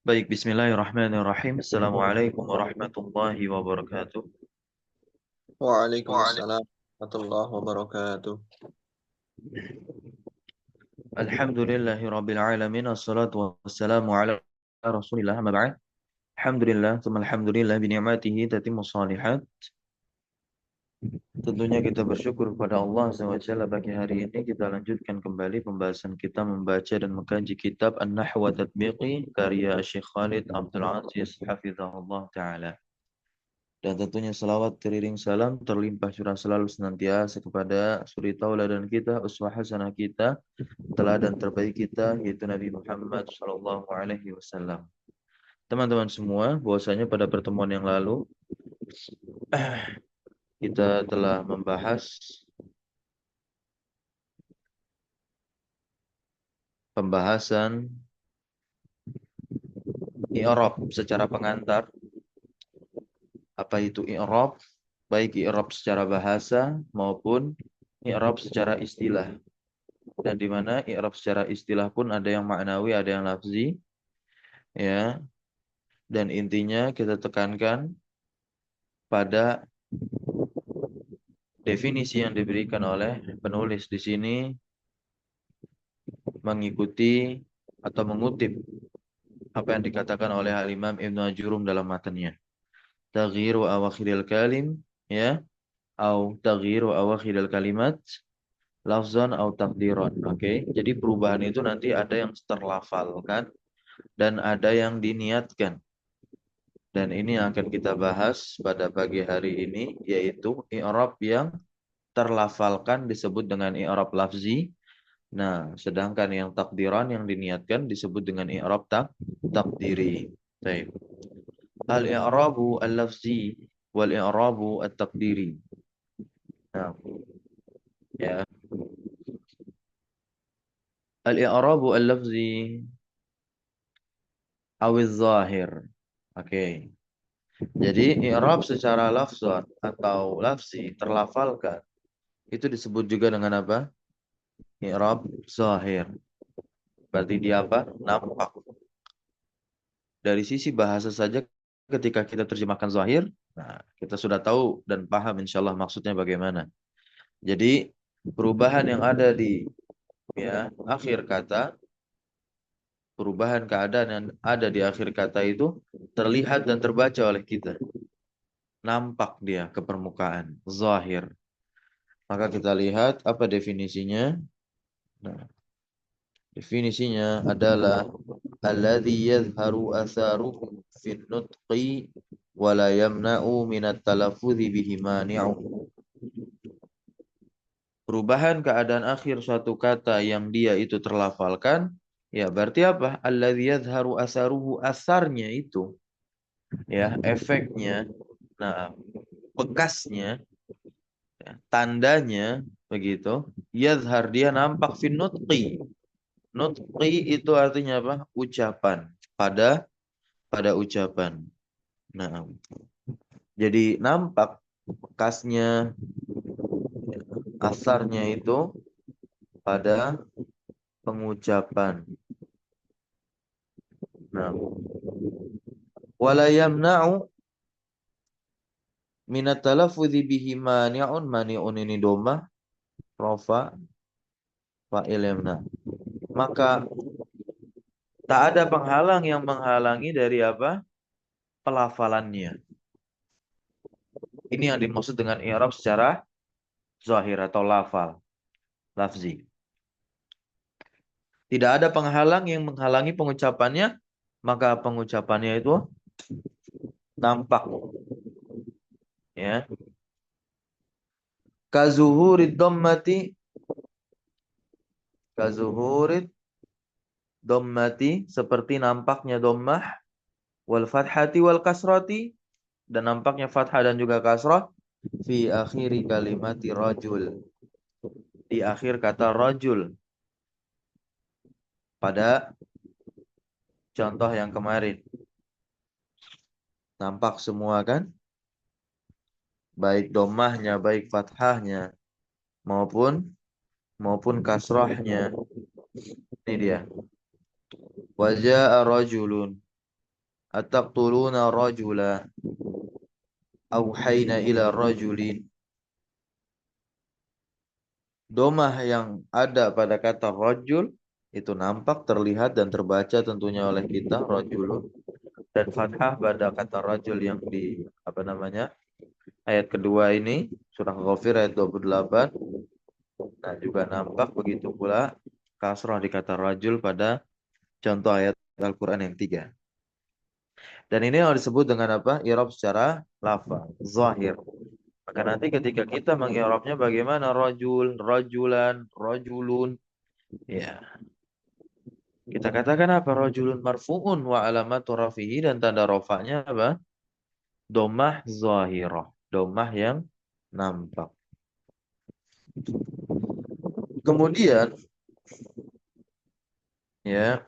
Baik, bismillahirrahmanirrahim. Assalamualaikum warahmatullahi wabarakatuh. Waalaikumsalam warahmatullahi wabarakatuh. Alhamdulillahi rabbil alamin. Assalatu wassalamu ala rasulillah amma ba'd. Alhamdulillah, thumma alhamdulillah bi ni'matihi tatimmu shalihat. Tentunya kita bersyukur kepada Allah SWT. Pagi hari ini kita lanjutkan kembali pembahasan kita membaca dan mengkaji kitab An-Nahw wa Tatbiqi karya Syekh Khalid Abdul Aziz hafizahullah taala. Dan tentunya salawat teriring salam terlimpah curah selalu senantiasa kepada suri tauladan kita, uswah hasanah kita, teladan terbaik kita, yaitu Nabi Muhammad Sallallahu Alaihi Wasallam. Teman-teman semua, bahwasanya pada pertemuan yang lalu kita telah membahas pembahasan i'rab secara pengantar. Apa itu i'rab? Baik i'rab secara bahasa maupun i'rab secara istilah. Dan di mana i'rab secara istilah pun ada yang maknawi, ada yang lafzi, ya. Dan intinya kita tekankan pada definisi yang diberikan oleh penulis di sini mengikuti atau mengutip apa yang dikatakan oleh Al-Imam Ibnu Ajurum dalam matanya. Taghyiru awakhiril kalim, ya, atau taghyiru awakhiril kalimat lafzan atau takdiran. Oke. Jadi perubahan itu nanti ada yang terlafalkan dan ada yang diniatkan. Dan ini yang akan kita bahas pada pagi hari ini, yaitu i'rab yang terlafalkan disebut dengan i'rab lafzi. Nah, sedangkan yang takdiran yang diniatkan disebut dengan i'rab takdiri. Baik. Al-i'rabu al-lafzi wal i'rabu at-takdiri. Nah, ya. Al-i'rabu al-lafzi awiz zahir. Oke. Jadi i'rab secara lafzan atau lafzi terlafalkan itu disebut juga dengan apa? I'rab zahir. Berarti dia apa? Nampak. Dari sisi bahasa saja ketika kita terjemahkan zahir, nah, kita sudah tahu dan paham insyaallah maksudnya bagaimana. Jadi perubahan yang ada di akhir kata, perubahan keadaan yang ada di akhir kata itu terlihat dan terbaca oleh kita. Nampak dia ke permukaan, zahir. Maka kita lihat apa definisinya. Nah, definisinya adalah alladzi yadhharu atharuhu fin nutqi wa la yamna'u min at-talaffuzi bihi mani'u. Perubahan keadaan akhir suatu kata yang dia itu terlafalkan, ya berarti apa? Alladzi yadhharu atharuhu, asarnya itu, ya, efeknya, nah, bekasnya, ya, tandanya begitu. Yadhhar dia nampak fin nutqi. Nutqi itu artinya apa? Ucapan. Pada ucapan. Nah, jadi nampak bekasnya, asarnya itu pada pengucapan. Nah, wala yamna'u minat talaffudzi bihi mani'un. Mani'un ini domah, rofa, fa'il yamna. Maka tak ada penghalang yang menghalangi dari apa? Pelafalannya. Ini yang dimaksud dengan i'rab secara zahir atau lafal, lafzi. Tidak ada penghalang yang menghalangi pengucapannya, maka pengucapannya itu nampak, ya. Kazuhurid dhammati, kazuhurid dhammati, seperti nampaknya dhammah, wal fathati wal kasrati, dan nampaknya fathah dan juga kasrah, fi akhiri kalimati rajul, di akhir kata rajul, pada contoh yang kemarin. Nampak semua kan? Baik dhammahnya, baik fathahnya, maupun kasrahnya. Ini dia. Waja'a rajulun. Ataqtuluna rajula auhayna ila rajulin. Domah yang ada pada kata rajul itu nampak, terlihat dan terbaca tentunya oleh kita, rajulun. Dan fathah pada kata rajul yang di ayat kedua ini, surah Ghafir ayat 28. Nah, juga nampak begitu pula kasrah di kata rajul pada contoh ayat Al-Qur'an yang 3. Dan ini yang disebut dengan apa? I'rab secara lafaz, zahir. Maka nanti ketika kita mengi'rabnya bagaimana? Rajul, rajulan, rajulun. Ya, kita katakan apa? Rajulun marfu'un wa alamatu rafihi, dan tanda rafa'nya apa? Domah zahirah. Domah yang nampak. Kemudian ya,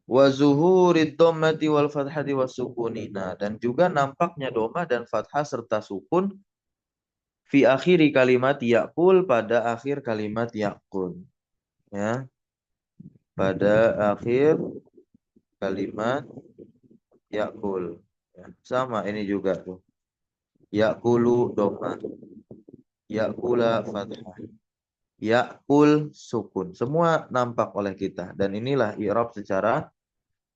wa zuhurid dhammati wal fathati wasukunina, dan juga nampaknya domah dan fathah serta sukun fi akhiri kalimat yakul, pada akhir kalimat yakul. Ya, pada akhir kalimat yakul. Ya, sama ini juga tuh. Yakulu domah, yakula fathah, yakul sukun. Semua nampak oleh kita. Dan inilah i'rab secara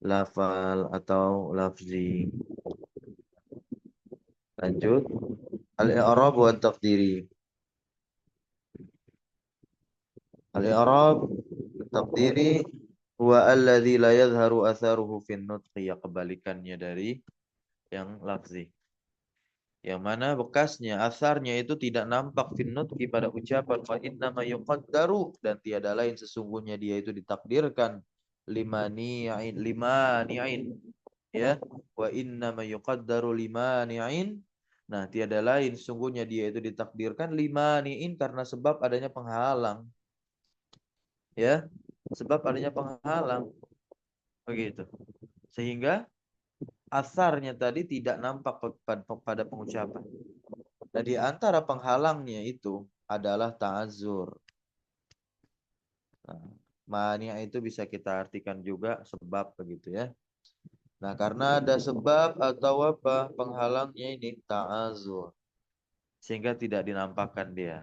lafal atau lafzi. Lanjut. Al-i'rab wa taqdiri. Al-i'rab taqdiri huwa alladhi la yadhharu atharuhu fin nutqi. Ya, kebalikannya dari yang lafzi. Yang mana bekasnya, asarnya itu tidak nampak fin nutqi pada ucapan, fa inna ma yuqaddaru, dan tiada lain sesungguhnya dia itu ditakdirkan limani'in, ya, wa inna ma yuqaddaru limani'in. Nah, tiada lain sesungguhnya dia itu ditakdirkan limani'in, karena sebab adanya penghalang, ya, sebab adanya penghalang, begitu. Sehingga asarnya tadi tidak nampak pada pengucapan. Dan di antara penghalangnya itu adalah ta'azur. Nah, mania itu bisa kita artikan juga sebab, begitu ya. Nah, karena ada sebab atau apa penghalangnya ini, ta'azur, sehingga tidak dinampakkan dia.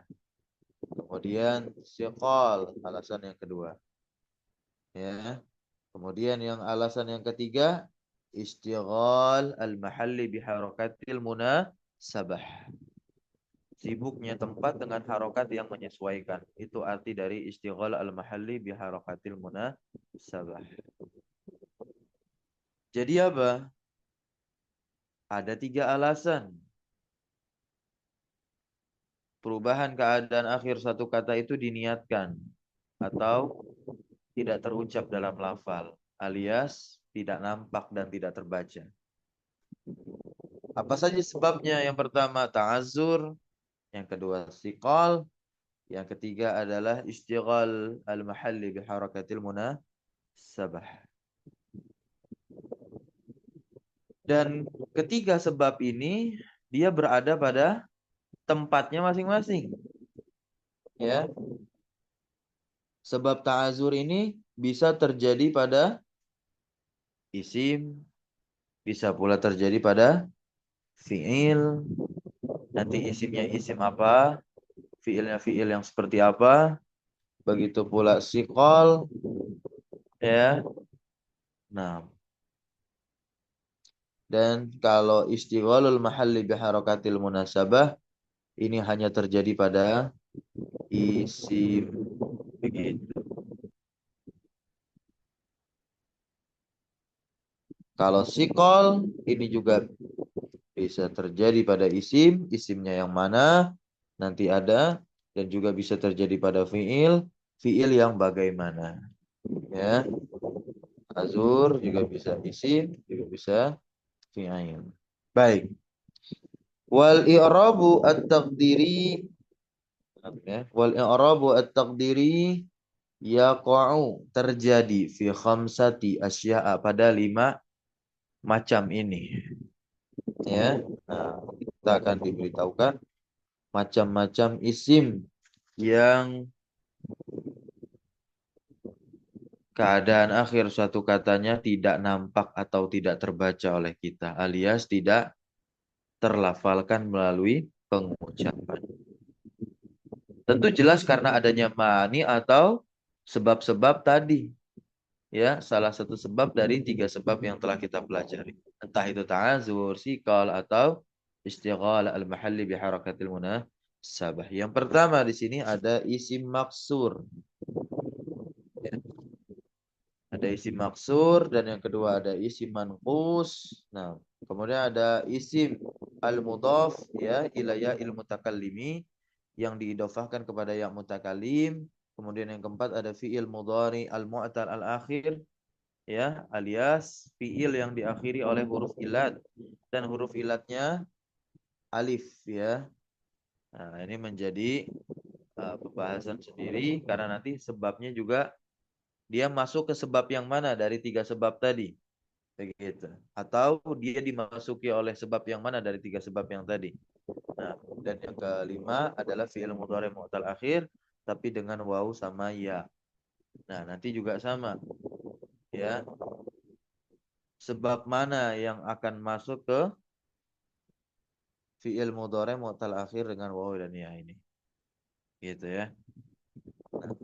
Kemudian siqal, alasan yang kedua. Ya. Kemudian yang alasan yang ketiga, istighal al-mahalli biharakatil munasabah. Sibuknya tempat dengan harokat yang menyesuaikan. Itu arti dari istighal al-mahalli biharakatil munasabah. Jadi apa? Ada 3 alasan perubahan keadaan akhir satu kata itu diniatkan atau tidak terucap dalam lafal, alias tidak nampak dan tidak terbaca. Apa saja sebabnya? Yang pertama ta'azzur, yang kedua siqal, yang ketiga adalah istighal al-mahalli biharakatil munasabah. Dan ketiga sebab ini dia berada pada tempatnya masing-masing. Ya. Sebab ta'azur ini bisa terjadi pada isim, bisa pula terjadi pada fi'il. Nanti isimnya isim apa, fi'ilnya fi'il yang seperti apa. Begitu pula siqal, ya. Nah, dan kalau istighalul mahalli biharakatil munasabah ini hanya terjadi pada isim, begitu. Kalau sikol ini juga bisa terjadi pada isim, isimnya yang mana nanti ada, dan juga bisa terjadi pada fiil, fiil yang bagaimana. Ya, azur juga bisa isim, juga bisa fiil. Baik. Wal i'rabu at-taqdiri, ya, wal i'rabu at-taqdiri yaqa'u, terjadi fi khamsati asya'a, pada 5 macam ini. Ya, nah, kita akan diberitahukan macam-macam isim yang keadaan akhir suatu katanya tidak nampak atau tidak terbaca oleh kita, alias tidak terlafalkan melalui pengucapan. Tentu jelas karena adanya mani atau sebab-sebab tadi. Ya, salah satu sebab dari tiga sebab yang telah kita pelajari. Entah itu ta'azur, sikal, atau istighal al-mahalli biharakatil munasabah. Yang pertama di sini ada isim maksur. Ya, ada isim maksur dan yang kedua ada isim manqus. Nah, kemudian ada isim al-mudhaf ya ilaya il mutakallimi yang diidofahkan kepada yang mutakallim. Kemudian yang keempat ada fi'il mudhari al-mu'tal al-akhir ya, alias fi'il yang diakhiri oleh huruf ilat dan huruf ilatnya alif ya. Nah, ini menjadi pembahasan sendiri karena nanti sebabnya juga dia masuk ke sebab yang mana dari tiga sebab tadi. Begitu. Atau dia dimasuki oleh sebab yang mana dari tiga sebab yang tadi. Nah, dan yang kelima adalah fi'il mudhari mu'tal akhir tapi dengan waw sama ya. Nah, nanti juga sama ya. Sebab mana yang akan masuk ke fi'il mudhari mu'tal akhir dengan waw dan ya ini. Gitu ya. Nah,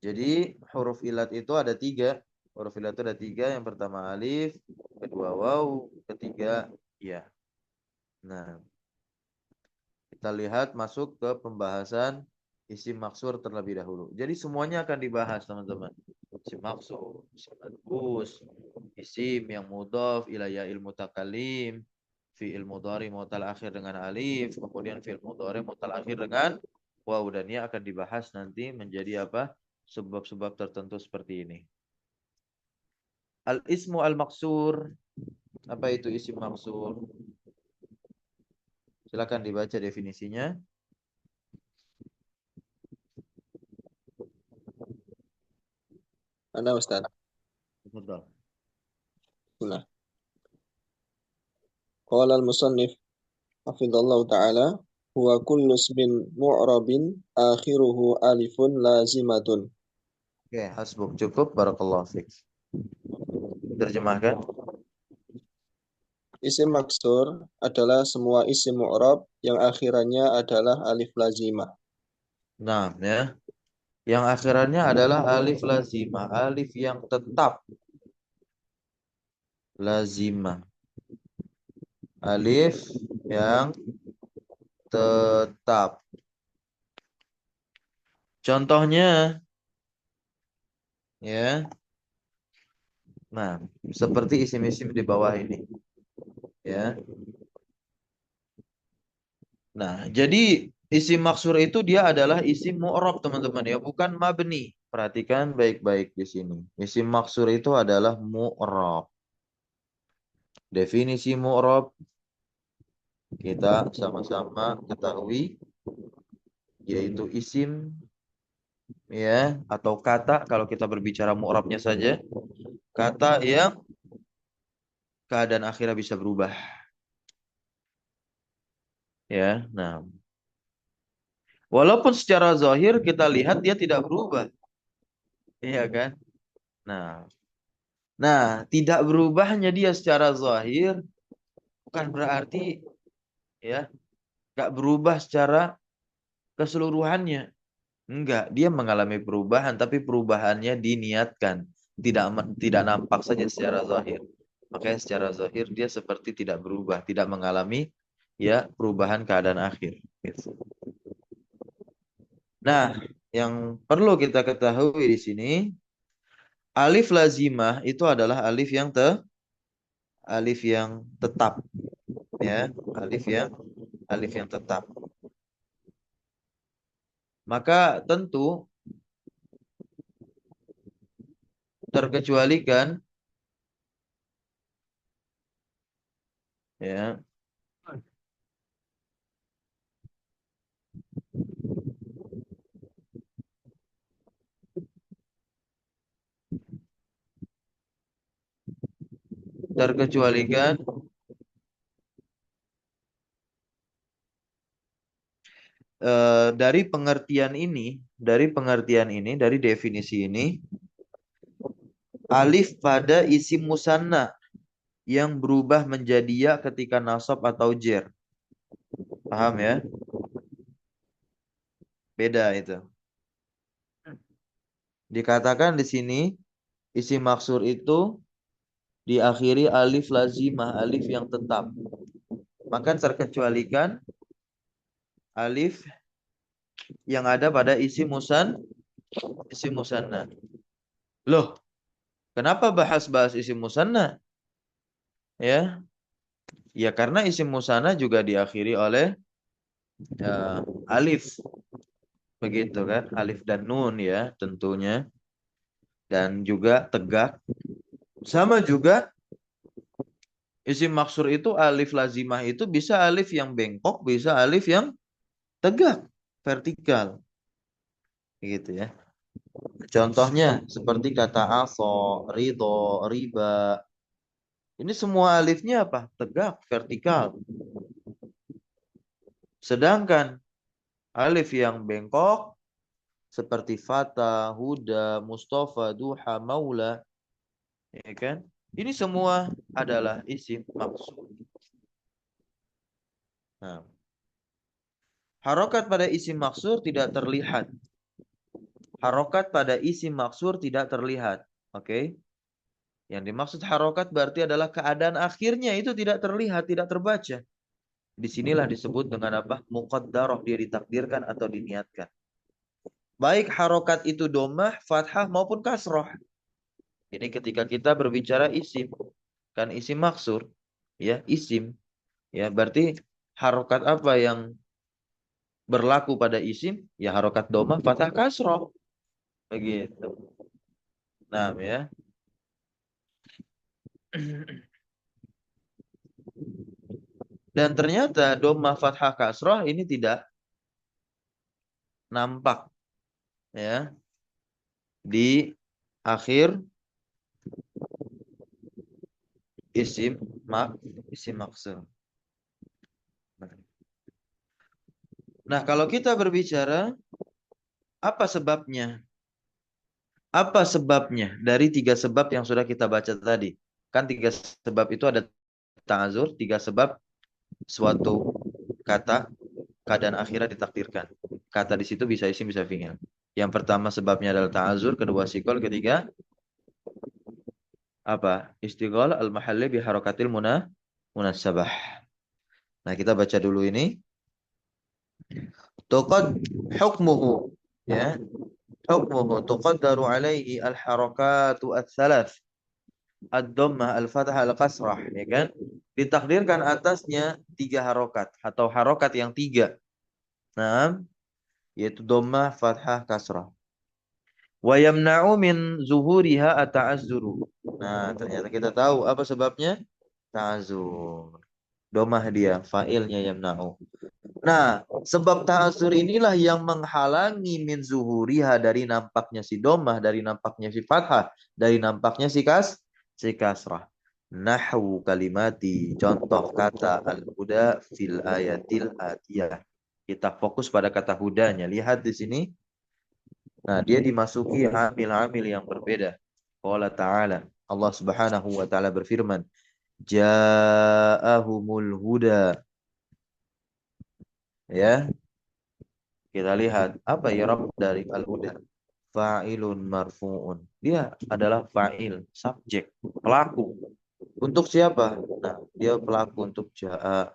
jadi huruf ilat itu ada tiga. Huruf ilat itu ada tiga. Yang pertama alif, kedua waw, ketiga ya. Nah, kita lihat masuk ke pembahasan isim maksur terlebih dahulu. Jadi semuanya akan dibahas teman-teman. Isim maksur, isim manqus, isim yang mudhaf ila ya'il mutakallim, fi'il mudhari mu'tal akhir dengan alif, kemudian fi'il mudhari mu'tal akhir dengan waw dan ya akan dibahas nanti menjadi apa? Sebab-sebab tertentu seperti ini. Al-ismu al-maksur. Apa itu isim maksur? Silakan dibaca definisinya. Mana Ustaz? Betul. Nah, qala al-musannif hafizallahu ta'ala huwa kullu ismin mu'rabin akhiruhu alifun lazimatun. Oke, hasbuk cukup. Barakallahu fiik. Terjemahkan. Isim maksur adalah semua isim mu'rab yang akhirannya adalah alif lazimah. Nah, ya. Yang akhirannya adalah alif lazimah, alif yang tetap lazimah. Alif yang tetap. Contohnya ya. Nah, seperti isim-isim di bawah ini, ya. Nah, jadi isim maksur itu dia adalah isim mu'rab, teman-teman ya, bukan mabni. Perhatikan baik-baik di sini. Isim maksur itu adalah mu'rab. Definisi mu'rab kita sama-sama ketahui yaitu isim ya atau kata kalau kita berbicara mu'rabnya saja, kata yang keadaan akhirnya bisa berubah. Ya, nah, walaupun secara zahir kita lihat dia tidak berubah, iya kan? Nah, tidak berubahnya dia secara zahir bukan berarti ya nggak berubah secara keseluruhannya. Enggak, dia mengalami perubahan, tapi perubahannya diniatkan, tidak nampak saja secara zahir. Makanya secara zahir dia seperti tidak berubah, tidak mengalami ya perubahan keadaan akhir. Gitu. Nah, yang perlu kita ketahui di sini, alif lazimah itu adalah alif yang tetap, ya, alif yang tetap. Maka tentu terkecualikan, ya, terkecualikan dari pengertian ini dari pengertian ini, dari definisi ini, alif pada isim musanna yang berubah menjadi ya ketika nasab atau jer. Paham ya? Beda itu. Dikatakan di sini isim maksur itu diakhiri alif lazimah, alif yang tetap. Maka terkecualikan alif yang ada pada isim musanna. Loh, kenapa bahas-bahas isim musanna? Ya, ya karena isim musanna juga diakhiri oleh alif, begitu kan? Alif dan nun ya, tentunya. Dan juga tegak. Sama juga isim maksur itu alif lazimah itu bisa alif yang bengkok, bisa alif yang tegak, vertikal. Gitu ya. Contohnya seperti kata aso, ridho, riba. Ini semua alifnya apa? Tegak, vertikal. Sedangkan alif yang bengkok seperti fata, huda, mustafa, duha, maula, ya kan? Ini semua adalah isim maksur. Nah, harokat pada isim maksur tidak terlihat. Harokat pada isim maksur tidak terlihat. Oke? Yang dimaksud harokat berarti adalah keadaan akhirnya itu tidak terlihat, tidak terbaca. Disinilah disebut dengan apa? Muqaddarah, dia ditakdirkan atau diniatkan. Baik harokat itu domah, fathah maupun kasroh. Ini ketika kita berbicara isim. Kan isim maksur. Ya, isim. Ya, berarti harokat apa yang berlaku pada isim? Ya harokat domah, fathah, kasroh. Begitu. Nah, ya. Dan ternyata domah, fathah, kasroh ini tidak nampak ya di akhir isim mak isim maksur. Nah, kalau kita berbicara apa sebabnya? Apa sebabnya dari tiga sebab yang sudah kita baca tadi? Kan tiga sebab itu ada ta'azur, tiga sebab suatu kata keadaan akhirnya ditakdirkan. Kata di situ bisa isim bisa fi'il. Yang pertama sebabnya adalah ta'azur, kedua sikol, ketiga apa? Istighol al-mahalli bi harakatil munasabah. Nah, kita baca dulu ini. Tuqad hukmuhu ya. Hukmuhu tuqaddaru alaihi al-harakatu ats-tsalath. Ad-dhammah, al-fathah, al-kasrah, ya kan? Ditakdirkan atasnya tiga harokat atau harokat yang tiga. Nah, yaitu dhammah, fathah, kasrah. Wa yamna'u min zuhuriha at-ta'azzuru. Nah, ternyata kita tahu apa sebabnya? Ta'azzur. Dhammah dia, fa'ilnya yamna'u. Nah, sebab ta'azzur inilah yang menghalangi min zuhuriha dari nampaknya si dhammah, dari nampaknya si fathah, dari nampaknya si kasrah. Nahwu kalimati, contoh kata al-huda fil ayatil atiyah. Kita fokus pada kata hudanya. Lihat di sini. Nah, dia dimasuki amil-amil yang berbeda. Qala ta'ala, Allah Subhanahu wa taala berfirman, ja'ahumul huda. Ya, kita lihat apa ya Rabb dari al-huda. Fa'ilun marfu'un. Dia adalah fa'il, subjek, pelaku. Untuk siapa? Nah, dia pelaku untuk ja'a.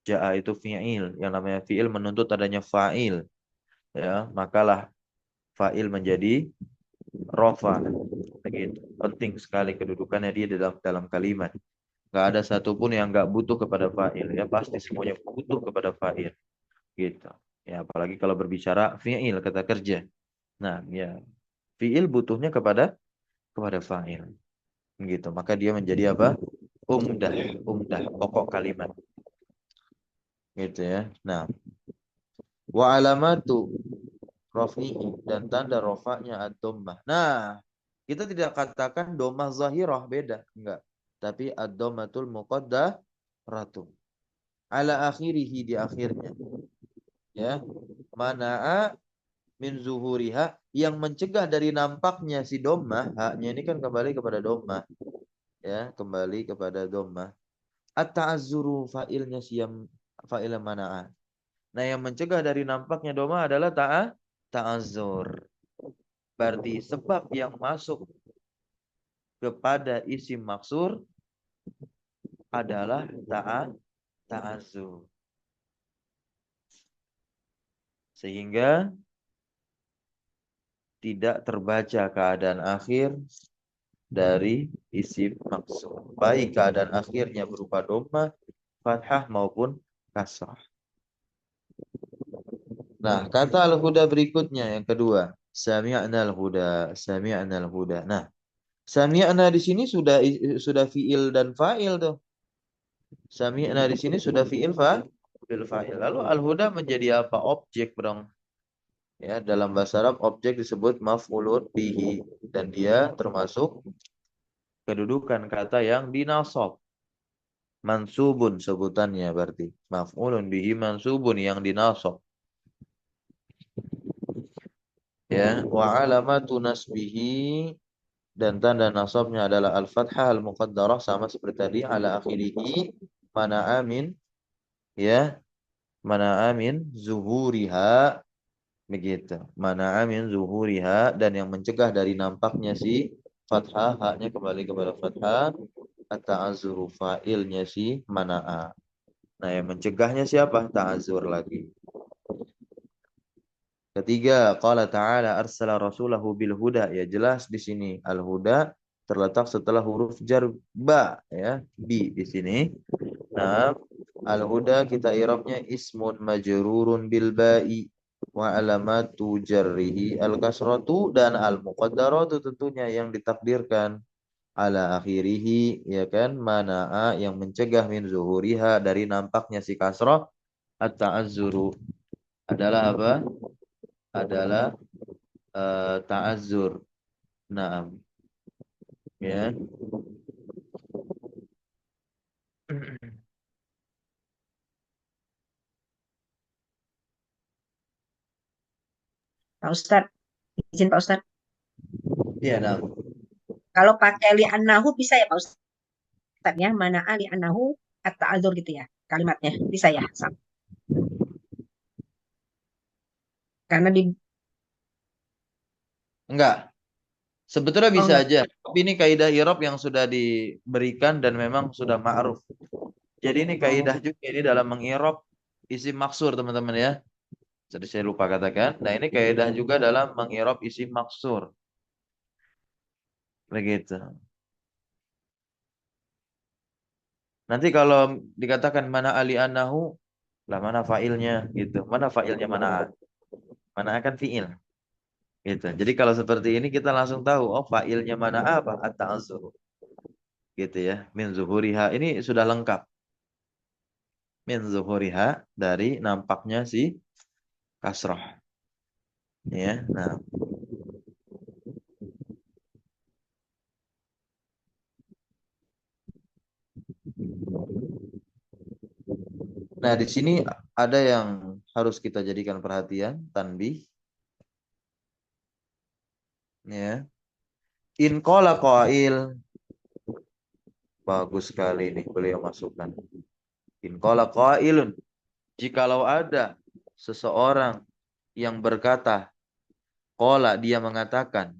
Ja'a itu fi'il. Yang namanya fi'il menuntut adanya fa'il. Ya, makalah fa'il menjadi rofa. Begitu. Penting sekali kedudukannya dia dalam kalimat. Gak ada satupun yang gak butuh kepada fa'il. Ya, pasti semuanya butuh kepada fa'il. Gitu. Ya, apalagi kalau berbicara fi'il, kata kerja. Nah, ya, fi'il butuhnya kepada fa'il. Gitu. Maka dia menjadi apa? Umdah, umdah, pokok kalimat. Gitu ya. Nah, wa alamatu rafi'i dan tanda rofaknya ad-dhammah. Nah, kita tidak katakan dhammah zahirah, beda, enggak. Tapi ad-dhammatul muqaddaratu ala akhirih, di akhirnya. Ya. Mana'a min zuhuriha, yang mencegah dari nampaknya si dhammah, haknya ini kan kembali kepada dhammah, ya, kembali kepada dhammah. At-ta'azzuru fa'ilnya siam, fa'il mana'a. Nah, yang mencegah dari nampaknya dhammah adalah ta'azzur. Berarti sebab yang masuk kepada isim maksur adalah ta'azzur. Sehingga tidak terbaca keadaan akhir dari isim maksur. Baik keadaan akhirnya berupa dhammah, fathah maupun kasrah. Nah, kata al-huda berikutnya yang kedua, sami'na al-huda, sami'na al-huda. Nah, sami'na di sini sudah fiil dan fa'il tuh. Sami'na di sini sudah fiil fa'il. Lalu al-huda menjadi apa? Objek, dong. Ya, dalam bahasa Arab objek disebut maf'ulun bihi dan dia termasuk kedudukan kata yang dinasab. Mansubun sebutannya berarti. Maf'ulun bihi mansubun yang dinasab. Ya, wa alamatu nasbihi, dan tanda nasabnya adalah al-fathah al-muqaddarah sama seperti tadi ala akhirihi mana amin, ya, mana amin zuhuriha, begitu. Mana amin zuhuriha, dan yang mencegah dari nampaknya si fathah, haknya kembali kepada fathah, at-ta'azzuru fa'ilnya si mana'a. Nah, yang mencegahnya siapa? Ta'azzur lagi. Ketiga, qala ta'ala arsala rasulahu bil huda. Ya, jelas di sini al-huda terletak setelah huruf jar ba, ya, bi di sini. Nah, al-huda kita i'rabnya ismun majrurun bil ba'i wa alamatu jarrihi al-kasratu, dan al-muqaddaratu tentunya yang ditakdirkan ala akhirihi, ya kan, mana'a yang mencegah min zuhuriha dari nampaknya si kasrah, at-ta'azzuru adalah apa? Adalah ta'azzur. Naam. Ya. Pak Ustadz, izin Pak Ustadz. Iya, naam. Kalau pakai li'annahu bisa ya Pak Ustadz ya? Mana li'annahu at-ta'adzur gitu ya kalimatnya. Bisa ya? Karena di Enggak. Sebetulnya oh bisa enggak. aja. Tapi ini kaidah i'rab yang sudah diberikan dan memang sudah ma'ruf. Jadi ini kaidah juga ini dalam meng'irab isim maksur, teman-teman ya. Jadi saya lupa katakan. Nah, ini kaidah juga dalam meng'irab isim maksur. Begitu. Nanti kalau dikatakan mana ali anahu, lah mana fa'ilnya gitu. Mana fa'ilnya mana? Mana akan fi'il. Gitu. Jadi kalau seperti ini kita langsung tahu, oh fa'ilnya mana apa? At-ta'azzur. Gitu ya. Min zuhuriha. Ini sudah lengkap. Min zuhuriha, dari nampaknya si kasrah. Ya. Nah, di sini ada yang harus kita jadikan perhatian, tanbih. Ya. In qala qail. Bagus sekali nih beliau masukkan. In qala qailun. Jikalau ada seseorang yang berkata, qala, dia mengatakan,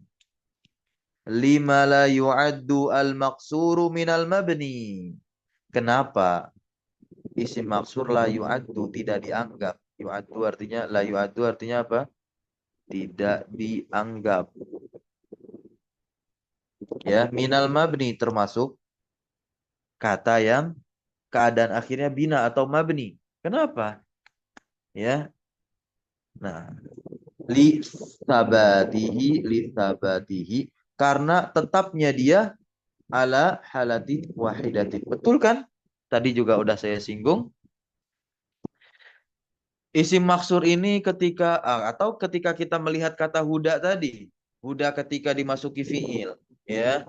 lima la yu'addu al-maqsuru minal mabni. Kenapa isim maksur la yu'addu tidak dianggap? Yu'addu artinya, la yu'addu artinya apa? Tidak dianggap. Ya, minal mabni termasuk kata yang keadaan akhirnya bina atau mabni. Kenapa? Ya. Nah, li sabatihi, karena tetapnya dia ala halati wahidatin. Betul kan? Tadi juga udah saya singgung. Isim maksur ini ketika atau ketika kita melihat kata huda tadi, huda ketika dimasuki fiil, ya.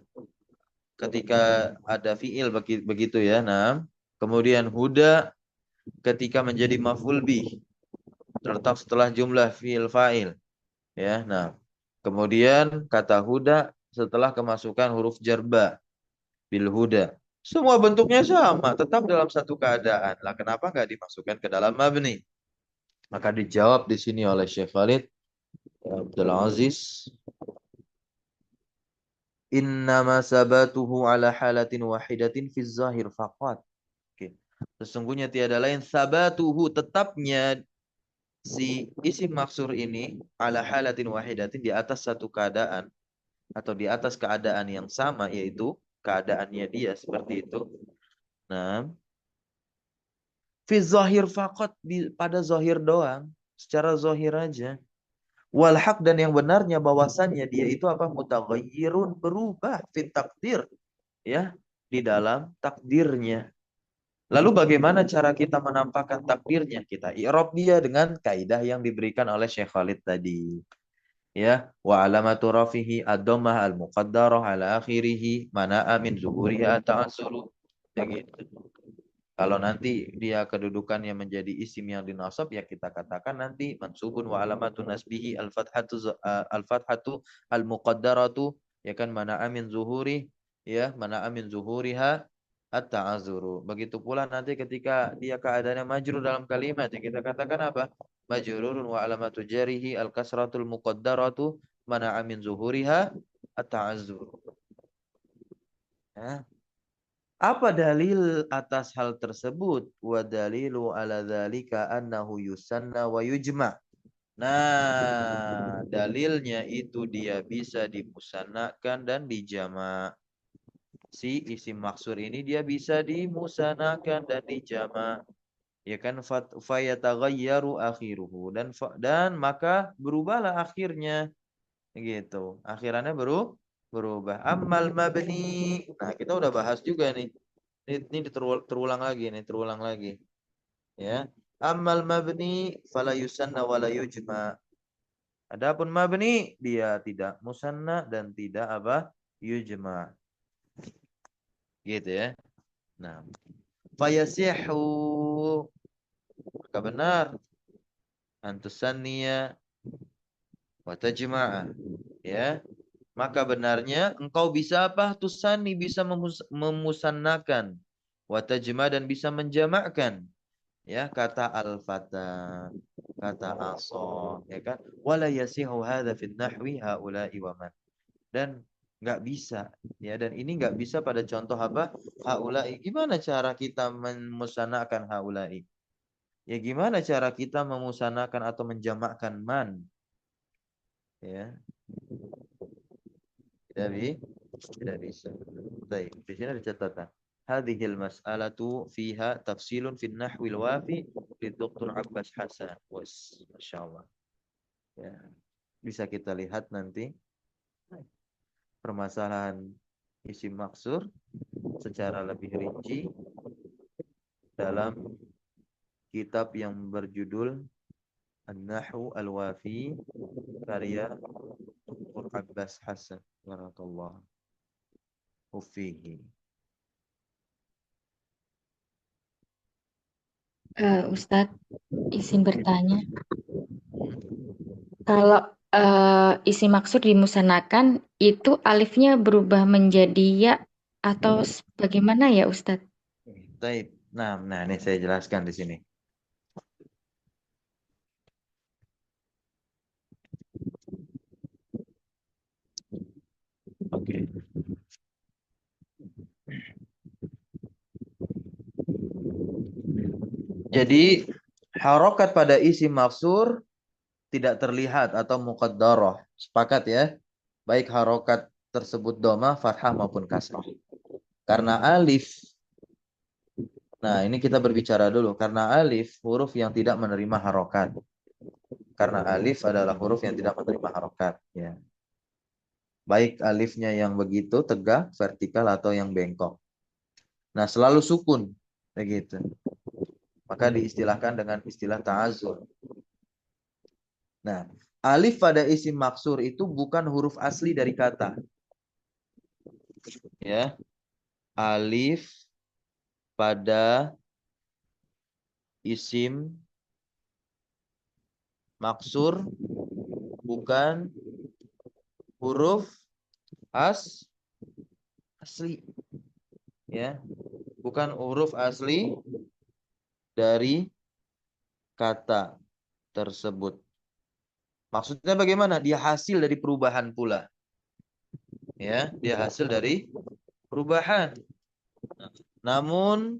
Ketika ada fiil begitu ya. Nah, kemudian huda ketika menjadi maf'ul bih, terletak setelah jumlah fiil fa'il. Ya, nah. Kemudian kata huda setelah kemasukan huruf jarba bil huda. Semua bentuknya sama, tetap dalam satu keadaan. Lah kenapa nggak dimasukkan ke dalam mabni? Maka dijawab di sini oleh Syekh Khalid Abdul Aziz, innama sabatuhu ala halatin wahidatin fi zahir faqat. Oke. Sesungguhnya tiada lain sabatuhu, tetapnya si isim maksur ini ala halatin wahidatin, di atas satu keadaan atau di atas keadaan yang sama, yaitu keadaannya dia seperti itu. Nah, fi zahir faqat, pada zahir doang, secara zahir aja. Wal haq, dan yang benarnya bahwasannya dia itu apa? Mutaghayyirun, berubah, fit takdir, ya, di dalam takdirnya. Lalu bagaimana cara kita menampakkan takdirnya? Kita i'rab dia dengan kaidah yang diberikan oleh Syekh Khalid tadi. Ya, wa alamatu rafihi ad-dhammah al-muqaddarah ala akhirih mana'a min zuhuriha ta'assuru. Ya gitu. Kalau nanti dia kedudukannya menjadi isim yang dinasab, ya kita katakan nanti mansubun wa alamatun nasbihi al-fathatu al-muqaddaratu, ya kan, mana amin zuhuri, ya, mana amin zuhuriha at-ta'azuru. Begitu pula nanti ketika dia keadaannya majrur dalam kalimat, ya kita katakan apa? Majrurun wa alamatu jarihi al-kasratul muqaddaratu mana amin zuhuriha at-ta'azuru. Ya. Apa dalil atas hal tersebut? Wa dalilu ala dzalika annahu yusanna wa yujma. Nah, dalilnya itu dia bisa dimusanakan dan dijama. Si isim maksur ini dia bisa dimusanakan dan dijama. Ya kan, fa yataghayyaru akhiruhu, dan maka berubahlah akhirnya, gitu. Akhirannya berubah. Ammal mabni. Nah, kita udah bahas juga nih. Ini terulang lagi nih, terulang lagi. Ya. Ammal mabni fala yusanna wala yujma. Adapun mabni dia tidak musanna dan tidak apa? Yujma. Gitu ya. Nah, fayasihu, maka benar, antusanniya wa tajma'a, ya. Maka benarnya engkau bisa apa? Tusani, bisa memusannakan, wa tajma, dan bisa menjamakkan, ya, kata al-fata, kata aso, ya kan, wala yasihu hadza fi nahwi haula'i wa man, dan nggak bisa, ya, dan ini nggak bisa pada contoh apa? Haula'i. Gimana cara kita memusanakan haula'i? Ya, gimana cara kita memusanakan atau menjamakkan man? Ya, tidak bisa. Baik, di sini ada catatan. Hadhil mas'alatu fiha tafsilun fi nahwil wafi li Dr. Abbas Hasan. Was, masyaallah. Ya, bisa kita lihat nanti permasalahan isim maksur secara lebih rinci dalam kitab yang berjudul An-Nahwu Al-Wafi karya Dr. Abbas Hasan barakallahu fihi. Ustadz, izin bertanya. Kalau isi maksud dimusanakan, itu alifnya berubah menjadi ya atau bagaimana ya Ustadz? Baik. Nah, ini saya jelaskan di sini. Oke. Jadi harokat pada isim maksur tidak terlihat atau muqaddarah. Sepakat ya? Baik harokat tersebut dhamma, fathah maupun kasrah. Karena alif, nah ini kita berbicara dulu. Karena alif huruf yang tidak menerima harokat. Karena alif adalah huruf yang tidak menerima harokat. Ya. Baik alifnya yang begitu tegak, vertikal, atau yang bengkok. Nah, selalu sukun. Begitu. Maka diistilahkan dengan istilah ta'azur. Nah, alif pada isim maksur itu bukan huruf asli dari kata. Ya. Alif pada isim maksur bukan huruf asli, ya, bukan huruf asli dari kata tersebut. Maksudnya bagaimana? Dia hasil dari perubahan pula. Ya, dia hasil dari perubahan. Namun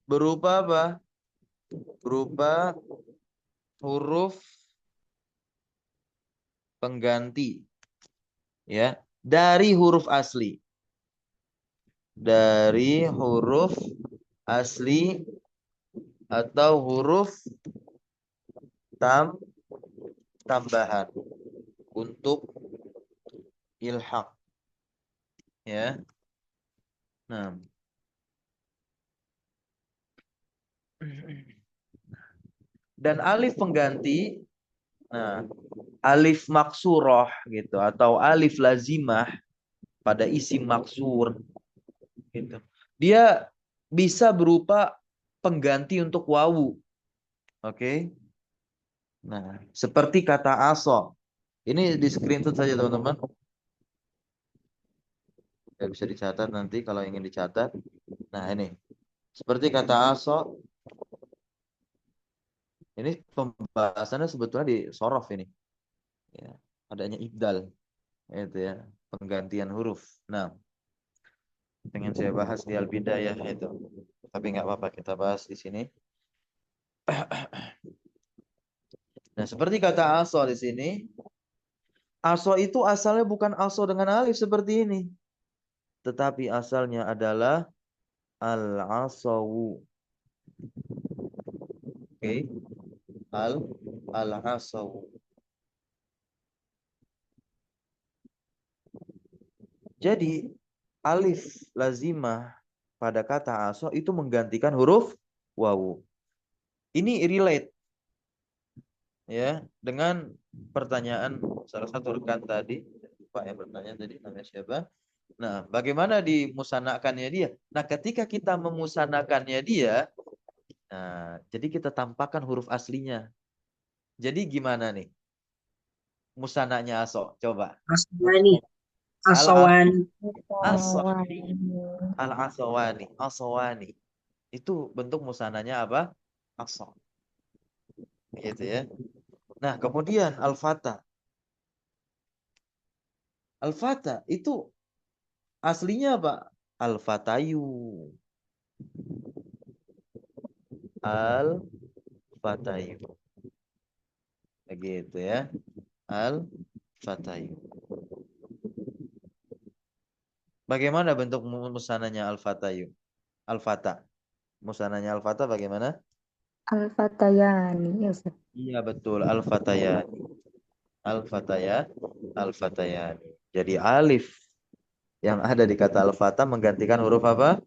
berupa apa? Berupa huruf pengganti, ya, dari huruf asli. Dari huruf asli atau huruf tambahan untuk ilhaq, ya. Nah, dan alif pengganti, nah, alif maksurah gitu atau alif lazimah pada isim maksur gitu. Dia bisa berupa pengganti untuk wawu. Oke. Nah, seperti kata aso. Ini di screenshot saja teman-teman. Ya, bisa dicatat nanti kalau ingin dicatat. Nah, ini. Seperti kata aso. Ini pembahasannya sebetulnya di sorof ini. Ya, adanya ibdal. Itu ya, penggantian huruf. Nah, pengen saya bahas di Al-Bidayah itu. Tapi nggak apa-apa, kita bahas di sini. Nah, seperti kata aso di sini. Aso itu asalnya bukan aso dengan alif seperti ini. Tetapi asalnya adalah al-asawu. Oke. Al-asawu. Jadi alif lazimah pada kata aso itu menggantikan huruf wawu. Ini relate ya dengan pertanyaan salah satu rekan tadi, Pak yang bertanya tadi namanya siapa? Nah, bagaimana dimusanakannya dia? Nah, ketika kita memusanakannya dia, nah, jadi kita tampakkan huruf aslinya. Jadi gimana nih? Musananya aso, coba. Aswani, Al aswani. aswani, al aswani, aswani. Itu bentuk musananya apa? Aso. Gitu ya. Nah, kemudian al-fata. Al-fata itu aslinya apa? Al-fatayu. Al-fatayu. Begitu ya. Al-fatayu. Bagaimana bentuk musananya al-fatayu? Al-fata. Musananya al-fata bagaimana? Al-Fatayani, ya Ustaz. Iya betul, al-fatayani. Al-fatayani. Jadi alif yang ada di kata al-fata menggantikan huruf apa?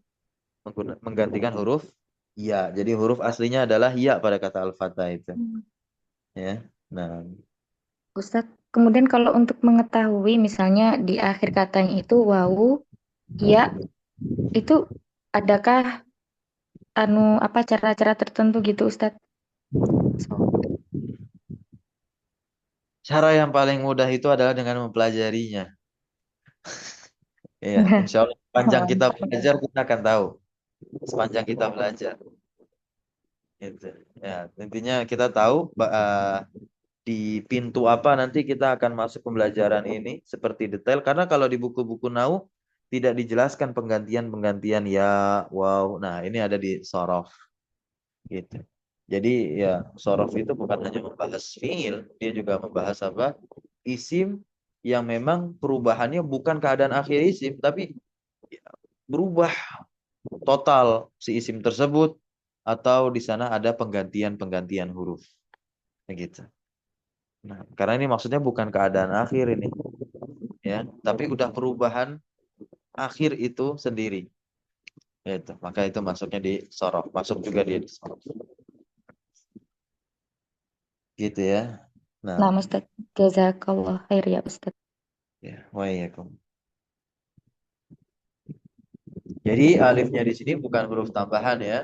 Menggantikan huruf ya. Jadi huruf aslinya adalah ya pada kata al-fata itu. Ya. Nah, Ustaz, kemudian kalau untuk mengetahui misalnya di akhir katanya itu wawu, ya, itu adakah apa cara-cara tertentu gitu Ustaz? So, cara yang paling mudah itu adalah dengan mempelajarinya. Iya, insya Allah sepanjang kita belajar kita akan tahu. Sepanjang kita belajar. Gitu. Ya, intinya kita tahu di pintu apa nanti kita akan masuk pembelajaran ini seperti detail karena kalau di buku-buku nahwu tidak dijelaskan penggantian-penggantian ya, wow. Nah, ini ada di sorof gitu. Jadi ya sorof itu bukan hanya membahas fiil, dia juga membahas apa? Isim yang memang perubahannya bukan keadaan akhir isim tapi berubah total si isim tersebut atau di sana ada penggantian-penggantian huruf. Begitu. Nah, karena ini maksudnya bukan keadaan akhir ini, ya, tapi udah perubahan akhir itu sendiri. Itu, maka itu masuknya di sorof, masuk juga di sorof. Gitu ya. nah, Nah, Ustaz, jazakallah khair ya Ustaz. ya, waalaikum. Jadi alifnya di sini bukan huruf tambahan ya.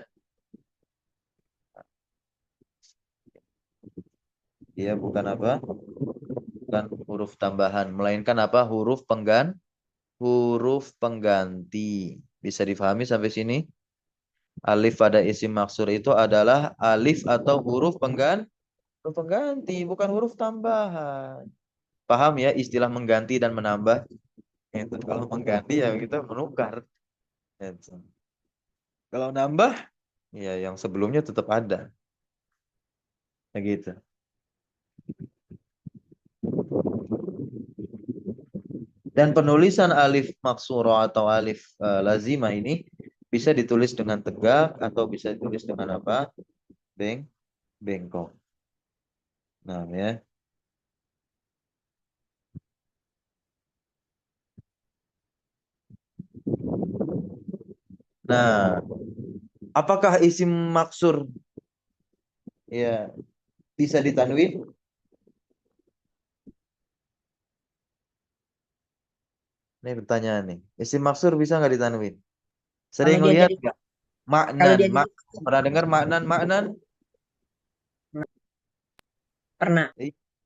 Dia bukan apa? Bukan huruf tambahan, melainkan apa? Huruf pengganti. Bisa difahami sampai sini? Alif pada isim maksur itu adalah alif atau huruf pengganti, bukan huruf tambahan. Paham ya istilah mengganti dan menambah? Itu kalau mengganti ya kita menukar. Itu. Kalau nambah, ya yang sebelumnya tetap ada. Begitu. Dan penulisan alif maksuro atau alif lazimah ini bisa ditulis dengan tegak atau bisa ditulis dengan apa? Bengkok. Nah, ya. Nah, apakah isim maksur ya bisa ditanwin? Ini pertanyaan nih. Isim maksur bisa nggak ditanwin? Sering Kalau dia lihat jadi nggak? kalau Maknan, dia jadi pernah dengar maknan? pernah.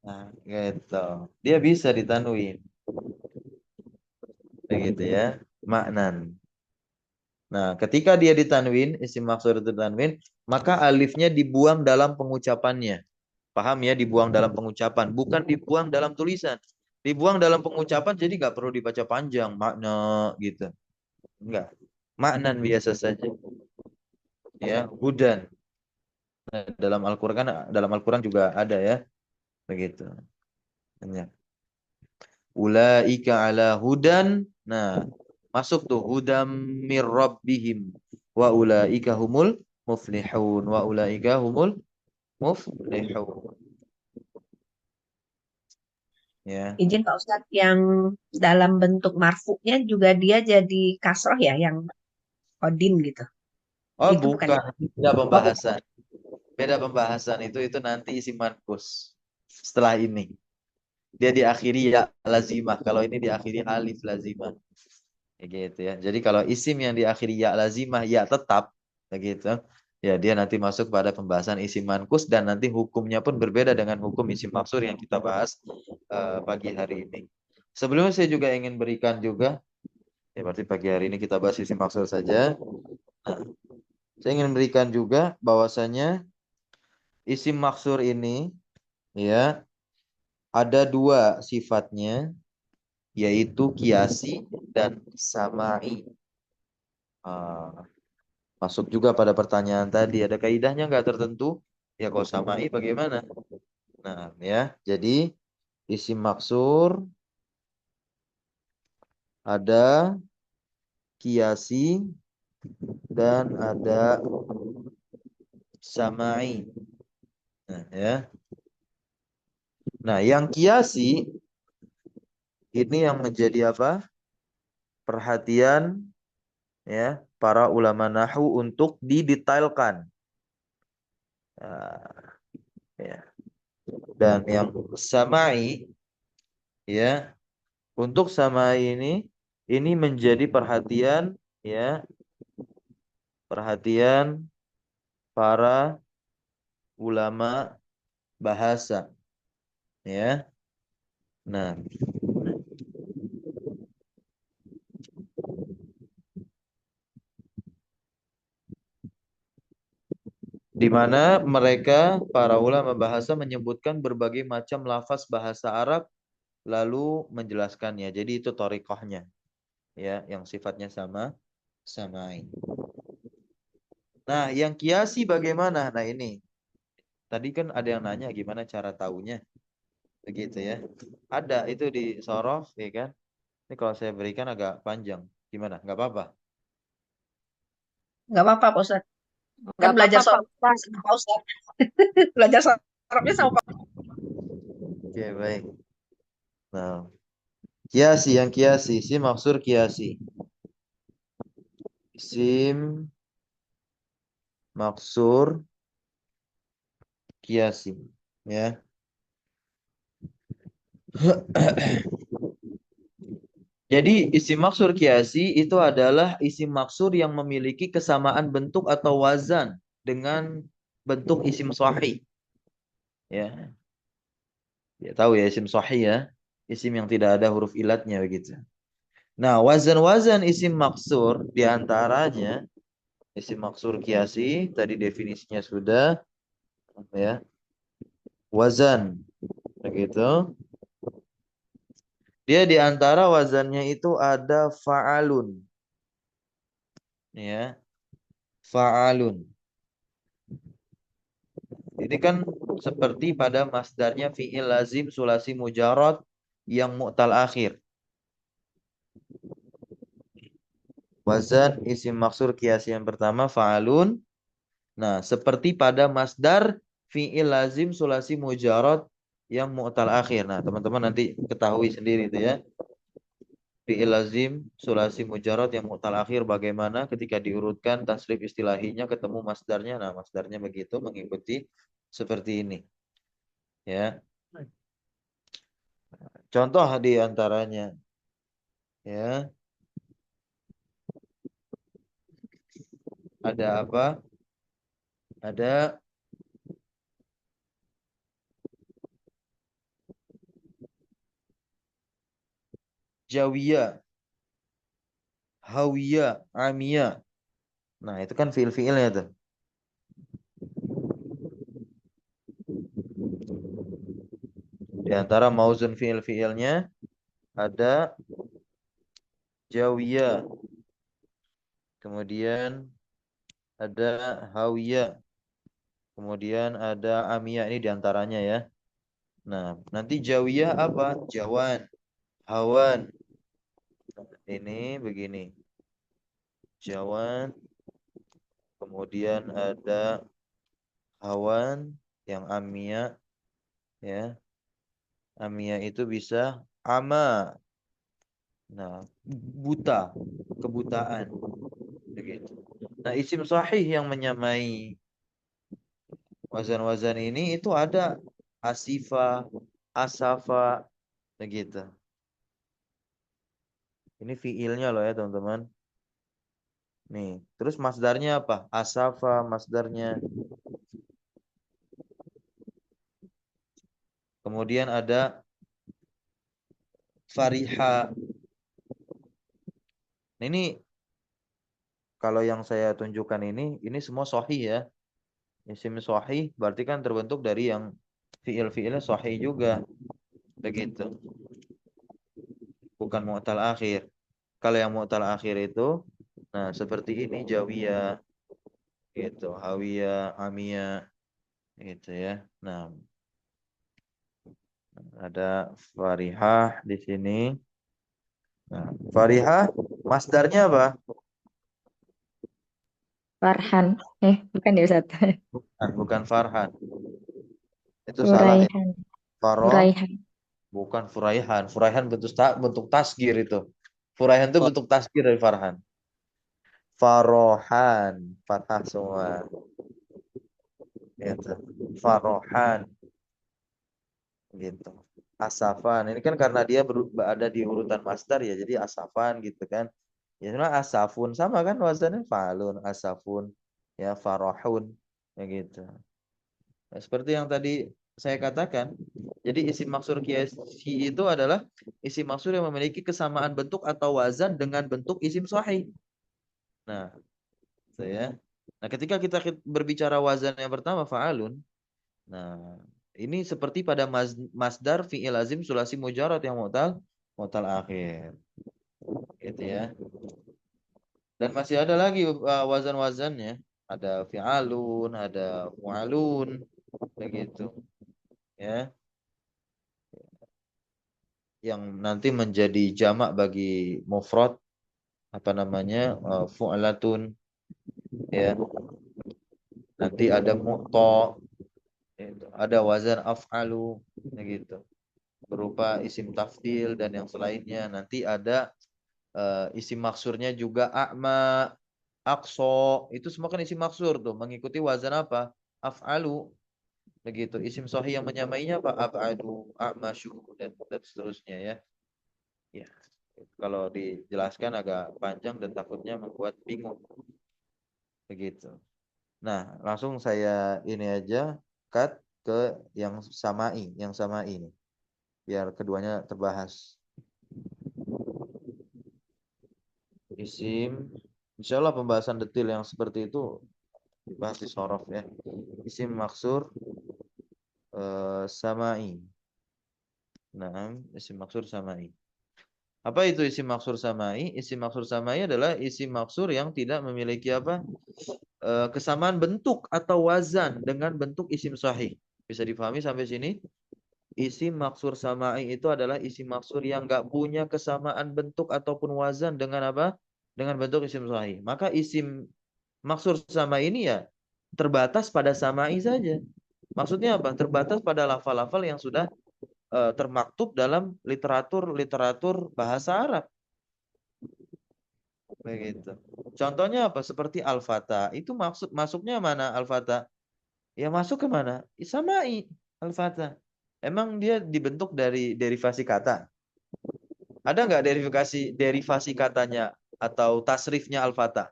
Nah, gitu. Dia bisa ditanwin. Begitu ya. Maknan. Nah, ketika dia ditanwin, isim maksur itu ditanwin, maka alifnya dibuang dalam pengucapannya. Paham ya, dibuang dalam pengucapan, bukan dibuang dalam tulisan. Dibuang dalam pengucapan, jadi nggak perlu dibaca panjang, makna gitu. Enggak. Maknan biasa saja. Ya, hudan. Nah, dalam Al-Quran juga ada ya, begitu. Hanya. Ulaika ala hudan. Nah, masuk tuh hudam mir rabbihim wa ulaika humul muflihun wa ulaika humul muflihun. Ya. Izin Pak Ustadz, yang dalam bentuk marfu'nya juga dia jadi kasroh ya, yang kodin gitu. Oh, Itu bukan ya? bukan. Beda Oh, bukan. pembahasan. Beda pembahasan itu nanti isi mankus. Setelah ini. Dia diakhiri ya lazimah. Kalau ini diakhiri alif lazimah. Ya gitu ya. Jadi kalau isim yang diakhiri ya lazimah, ya tetap. Begitu. Ya dia nanti masuk pada pembahasan isim mankus dan nanti hukumnya pun berbeda dengan hukum isim maksur yang kita bahas pagi hari ini. Sebelumnya saya juga ingin berikan juga, ya berarti pagi hari ini kita bahas isim maksur saja. Nah, saya ingin berikan juga bahwasanya isim maksur ini ya ada dua sifatnya, yaitu kiasi dan samai. Masuk juga pada pertanyaan tadi, ada kaidahnya nggak tertentu? Ya kalau samai bagaimana? Nah ya, jadi isim maksur ada kiasi dan ada samai. Nah ya, nah yang kiasi ini yang menjadi apa? Perhatian ya para ulama nahu untuk didetailkan. Nah, ya. Dan yang samai ya, untuk samai ini menjadi perhatian ya, perhatian para ulama bahasa ya. Nah, di mana mereka para ulama bahasa menyebutkan berbagai macam lafaz bahasa Arab lalu menjelaskannya. Jadi itu thariqahnya ya, yang sifatnya samai. Nah, yang kiasi bagaimana? Nah, ini tadi kan ada yang nanya gimana cara taunya. Begitu ya. Ada itu di sorof ya kan. Ini kalau saya berikan agak panjang. Gimana? Nggak apa-apa. Nggak apa-apa Pak Ustadz. Kan Nggak belajar apa-apa, Pak sorab Ustadz. sama Pak Ustadz. Belajar sorabnya sama Pak. Oke, baik. Nah, kiasi yang kiasi, sim maksur kiasi. Sim maksur kiasi, ya. Jadi isim maksur kiasi itu adalah isim maksur yang memiliki kesamaan bentuk atau wazan dengan bentuk isim sahih. Ya. Ya tahu ya isim sahih ya. Isim yang tidak ada huruf ilatnya begitu. Nah, wazan-wazan isim maksur diantaranya isim maksur kiasi tadi definisinya sudah ya. Wazan begitu. Dia diantara wazannya itu ada fa'alun ya. Fa'alun. Ini kan seperti pada masdarnya fi'il lazim sulasi mujarad yang mu'tal akhir. Wazan isim maksur kiasi yang pertama fa'alun. Nah, seperti pada masdar fi'il lazim sulasi mujarad yang mu'tal akhir. Nah, teman-teman nanti ketahui sendiri itu ya. Fi'il lazim sulasi mujarad yang mu'tal akhir bagaimana ketika diurutkan tasrif istilahinya ketemu masdarnya. Nah, masdarnya begitu mengikuti seperti ini. Ya. Contoh di antaranya ya. Ada apa? Ada jawiyah, hawiyah, amiyah. Nah, itu kan fiil-fiilnya tuh. Di antara mauzun fiil-fiilnya ada jawiyah, kemudian ada hawiyah, kemudian ada amiyah, ini di antaranya ya. Nah, nanti jawiyah apa? Jawan, hawan. Ini begini. Jawan, kemudian ada hawan yang amiyah ya. Amiyah itu bisa ama. Nah, buta, kebutaan. Begitu. Nah, isim sahih yang menyamai wazan-wazan ini itu ada asifa, asafa, begitu. Ini fiilnya loh ya teman-teman. Nih, terus masdarnya apa? Asafa masdarnya. Kemudian ada fariha. Nah, ini kalau yang saya tunjukkan ini semua sahih ya. Isim sahih berarti kan terbentuk dari yang fiil-fiilnya sahih juga. Begitu. Bukan mu'tal akhir. Kalau yang mu'tal akhir itu, nah seperti ini jawiyah, gitu, hawiyah, amiyah, gitu ya. Nah, ada farihah di sini. Nah, farihah, masdarnya apa? Farhan. Bukan ya Ustaz. Bukan farhan. Itu salah ya. Furaihan. Faroh, Furaihan. bukan furaihan. Furaihan bentuk tasgir itu. Furaihan itu bentuk tasgir dari farhan. Farohan, fathah semua. Gitu. Farohan. Gitu. Asafan. Ini kan karena dia ada di urutan masdar ya, jadi asafan gitu kan. Ya sebenarnya asafun sama kan wazannya falun, asafun, ya farahun, ya gitu. Nah, seperti yang tadi saya katakan, jadi isim maksur kiasi itu adalah isim maksur yang memiliki kesamaan bentuk atau wazan dengan bentuk isim sahih. Nah, saya. Nah, ketika kita berbicara wazan yang pertama fa'alun, nah, ini seperti pada masdar fi'il lazim sulasi mujarad yang mutal akhir. Gitu ya. Dan masih ada lagi wazan-wazannya. Ada fi'alun, ada mu'alun, begitu. Ya, yang nanti menjadi jamak bagi mufrad apa namanya? Fu'latun ya. Nanti ada mu'ta, ada wazan af'alu begitu. Berupa isim tafdil dan yang selainnya. Nanti ada isim maksurnya juga a'ma, aqsa, itu semua kan isim maksur tuh, mengikuti wazan apa? Af'alu. Begitu. Isim sahih yang menyamainya apa? Ab'adu, a'masyu dan seterusnya ya. Ya. Kalau dijelaskan agak panjang dan takutnya membuat bingung. Begitu. Nah, langsung saya ini aja cut ke yang samai ini. biar keduanya terbahas. Isim, insya Allah pembahasan detail yang seperti itu dibahas di sorof ya. Isim maksur samai. Nah, isim maksur samai. Apa itu isim maksur samai? Isim maksur samai adalah isim maksur yang tidak memiliki apa? Kesamaan bentuk atau wazan dengan bentuk isim sahih. Bisa dipahami sampai sini? Isim maksur samai itu adalah isim maksur yang nggak punya kesamaan bentuk ataupun wazan dengan apa? Dengan bentuk isim sahih. Maka isim maksur samai ini ya terbatas pada samai saja. Maksudnya apa? Terbatas pada lafal-lafal yang sudah termaktub dalam literatur bahasa Arab. Begitu. Contohnya apa? Seperti al-fata. Itu masuknya mana al-fata? Ya masuk ke mana? Samai al-fata. Emang dia dibentuk dari derivasi kata? Ada nggak derivasi katanya atau tasrifnya al-fata?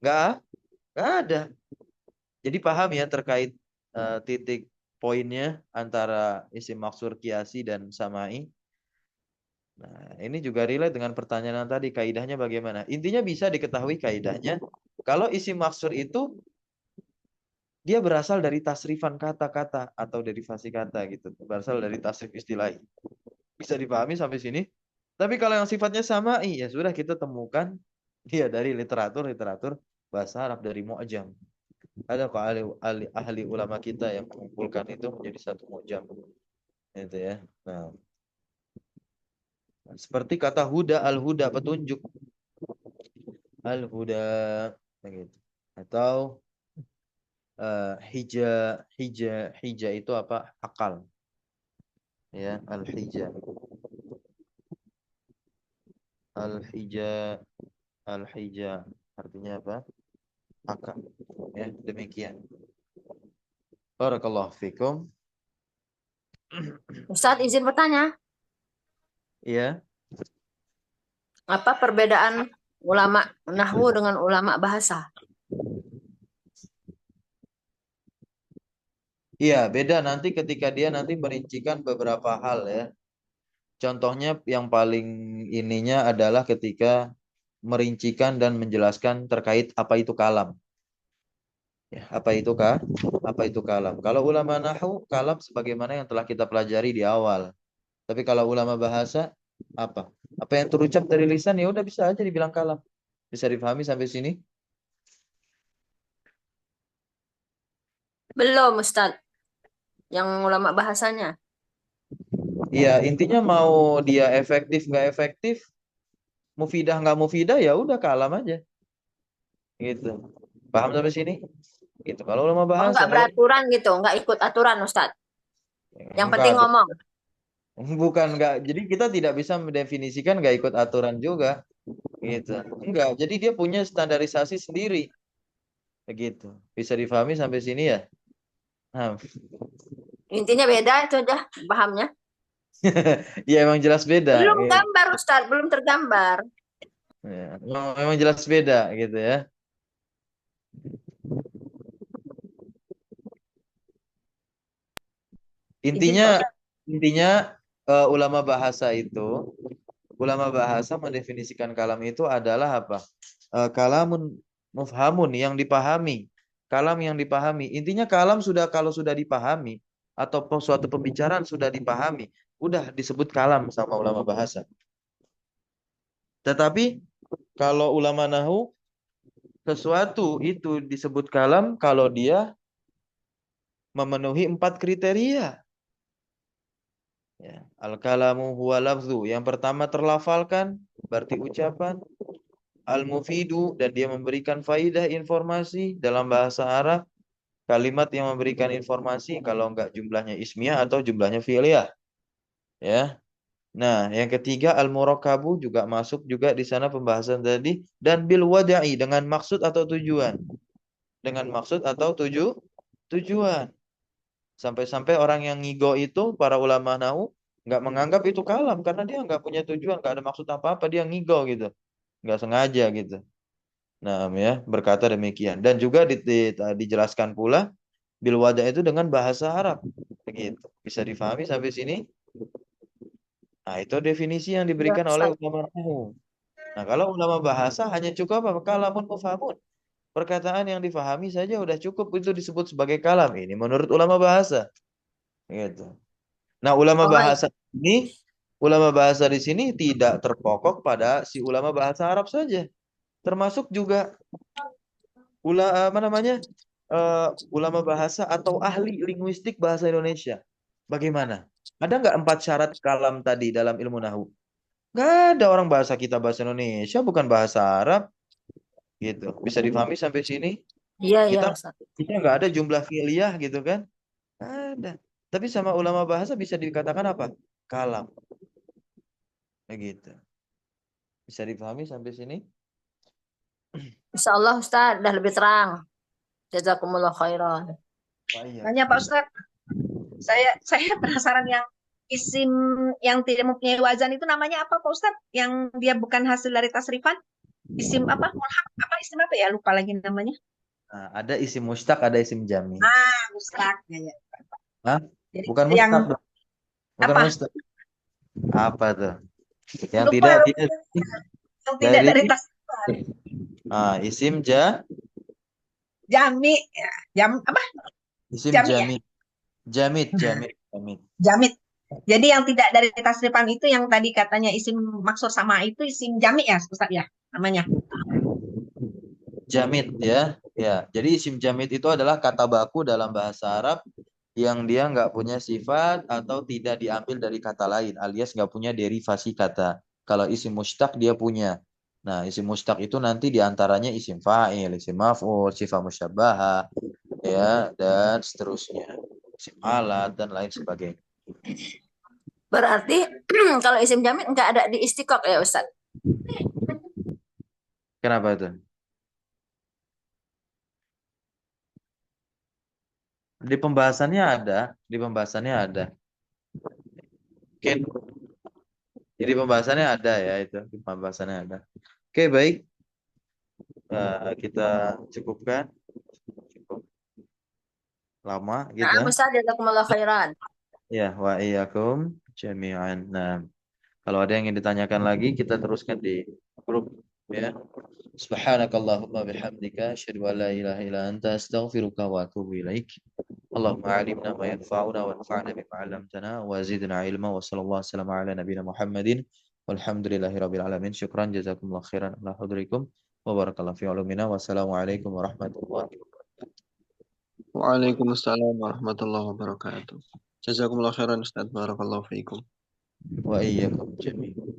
Nggak ada. Jadi paham ya terkait titik poinnya antara isim maksur kiasi dan samai. Nah, ini juga relate dengan pertanyaan tadi, kaidahnya bagaimana? Intinya bisa diketahui kaidahnya. Kalau isim maksur itu dia berasal dari tasrifan kata-kata atau derivasi kata gitu. Berasal dari tasrif istilah. Bisa dipahami sampai sini? Tapi kalau yang sifatnya samai, ya sudah kita temukan dia dari literatur bahasa Arab dari mu'jam. Ada kok ahli ulama kita yang mengumpulkan itu menjadi satu mu'jam. Itu ya. Nah, seperti kata huda, al-huda, petunjuk. Al-huda begitu. Atau hija itu apa? Akal. Ya, al-hija. Al-hija, al-hija artinya apa? Akal. Ya, demikian. Barakallahu fikum. Ustadz izin bertanya, Iya. apa perbedaan ulama nahwu dengan ulama bahasa? Iya, beda nanti ketika dia nanti merincikan beberapa hal ya. Contohnya yang paling ininya adalah ketika merincikan dan menjelaskan terkait apa itu kalam. Ya, apa itu kalam? Kalau ulama nahwu, kalam sebagaimana yang telah kita pelajari di awal. Tapi kalau ulama bahasa, apa? Apa yang terucap dari lisan ya udah bisa aja dibilang kalam. Bisa dipahami sampai sini? Belum Ustadz, yang ulama bahasanya. Iya, intinya mau dia efektif nggak efektif, mufidah nggak mufidah ya udah kalam aja. Gitu. Paham sampai sini? Gitu. Kalau ulama Oh, bahasa, nggak beraturan gitu, nggak ikut aturan Ustadz. Yang penting enggak, ngomong. bukan enggak. Jadi kita tidak bisa mendefinisikan nggak ikut aturan juga. Gitu. Enggak. Jadi dia punya standarisasi sendiri. Begitu. Bisa difahami sampai sini ya? Nah, Intinya beda itu aja pahamnya. ya emang jelas beda. Belum Gitu. gambar Ustadz, belum tergambar. Ya, memang jelas beda gitu ya. Izin Pak Ustadz. Intinya ulama bahasa mendefinisikan kalam itu adalah apa? Kalamun mufhamun yang dipahami. Kalam yang dipahami. Intinya kalau sudah dipahami atau suatu pembicaraan sudah dipahami, udah disebut kalam sama ulama bahasa. Tetapi kalau ulama nahu, sesuatu itu disebut kalam kalau dia memenuhi 4 kriteria. Ya. Al-kalamu huwa lafzu. Yang pertama terlafalkan, berarti ucapan. Al-mufidu, dan dia memberikan faidah informasi dalam bahasa Arab. Kalimat yang memberikan informasi, kalau enggak jumlahnya ismiyah atau jumlahnya fi'liyah. Ya. Nah, yang ketiga al-murakabu juga masuk juga di sana pembahasan tadi, dan bil wada'i dengan maksud atau tujuan. Dengan maksud atau tujuan. Sampai-sampai orang yang ngigo itu, para ulama nahu, nggak menganggap itu kalam karena dia nggak punya tujuan, nggak ada maksud apa-apa, dia ngigo gitu, nggak sengaja gitu. Nah, ya berkata demikian. Dan juga dijelaskan pula bil wada itu dengan bahasa Arab. Begitu. Bisa difahami sampai sini? Nah, itu definisi yang Ya, diberikan oleh Ustaz. ulama nahwu. Nah, kalau ulama bahasa hanya cukup apa? Kalamun mufhamun. Perkataan yang difahami saja udah cukup, itu disebut sebagai kalam. Ini menurut ulama bahasa. Gitu. Nah, Oh, ulama bahasa di sini tidak terpokok pada si ulama bahasa Arab saja. Termasuk juga apa namanya? Ulama bahasa atau ahli linguistik bahasa Indonesia. Bagaimana? Ada nggak 4 syarat kalam tadi dalam ilmu nahwu? Nggak ada. Orang bahasa kita bahasa Indonesia, bukan bahasa Arab. Gitu. Bisa dipahami sampai sini? iya, iya, Kita Ustaz. kita nggak ada jumlah fi'liyah gitu kan? Nggak ada. Tapi sama ulama bahasa bisa dikatakan apa? Kalam. Begitu. Bisa dipahami sampai sini? Insya Allah, Ustaz, udah lebih terang. Jazakumullah khairan. Wah, iya. Tanya Pak Ustadz, saya penasaran yang isim yang tidak mempunyai wazan itu namanya apa Pak Ustadz? Yang dia bukan hasil dari tasrifan? Isim apa? Mulhaq apa isim apa ya? Lupa lagi namanya. Nah, ada isim mustaq, ada isim jami. Mustaq ya, ya. Hah? Jadi Bukan yang mustaq dong. Bukan apa? mustaq. Apa tuh? Yang Lupa, tidak lupa. tidak Yang tidak dari dari tasrifan. isim Jami ya. Apa? isim Jami ya? jamid. Jamid. Jamit. Jadi yang tidak dari tasrifan itu yang tadi katanya isim maksud sama itu isim jami ya, Ustaz ya namanya. Jamid ya. Ya, jadi isim jamid itu adalah kata baku dalam bahasa Arab yang dia nggak punya sifat atau tidak diambil dari kata lain, alias nggak punya derivasi kata. Kalau isim mustaq dia punya. Nah, isim mustaq itu nanti diantaranya isim fa'il, isim maf'ul, sifat musyabbaha, ya, dan seterusnya. Isim alat dan lain sebagainya. Berarti kalau isim jamid nggak ada di istiqaq ya, Ustaz? Kenapa itu? Di pembahasannya ada. Oke. Jadi pembahasannya ada ya itu, di pembahasannya ada. Oke, baik. Kita cukupkan. Cukup lama Nah, kita. Ustaz, jazakumullah khairan. Ya, wa iyyakum jami'an. Nah, kalau ada yang ingin ditanyakan lagi, kita teruskan di grup ya. Subhanakallahumma bihamdika asyhadu an la ilaha illa anta astaghfiruka wa atubu ilaik. Allahumma alimna ma yanfa'una wa anfa'na bima 'allamtana wa zidna ilma wa sallallahu wasallam ala nabiyyina Muhammadin walhamdulillahi rabbil alamin. Syukran jazakumullah khairan ala hudurikum wa barakallahu fi ulumina. Wassalamualaikum warahmatullahi wabarakatuh. Waalaikumsalam warahmatullahi wabarakatuh. Jazakumullah khairan Ustaz. Barakallahu fiikum. Wa iyyakum jami'an.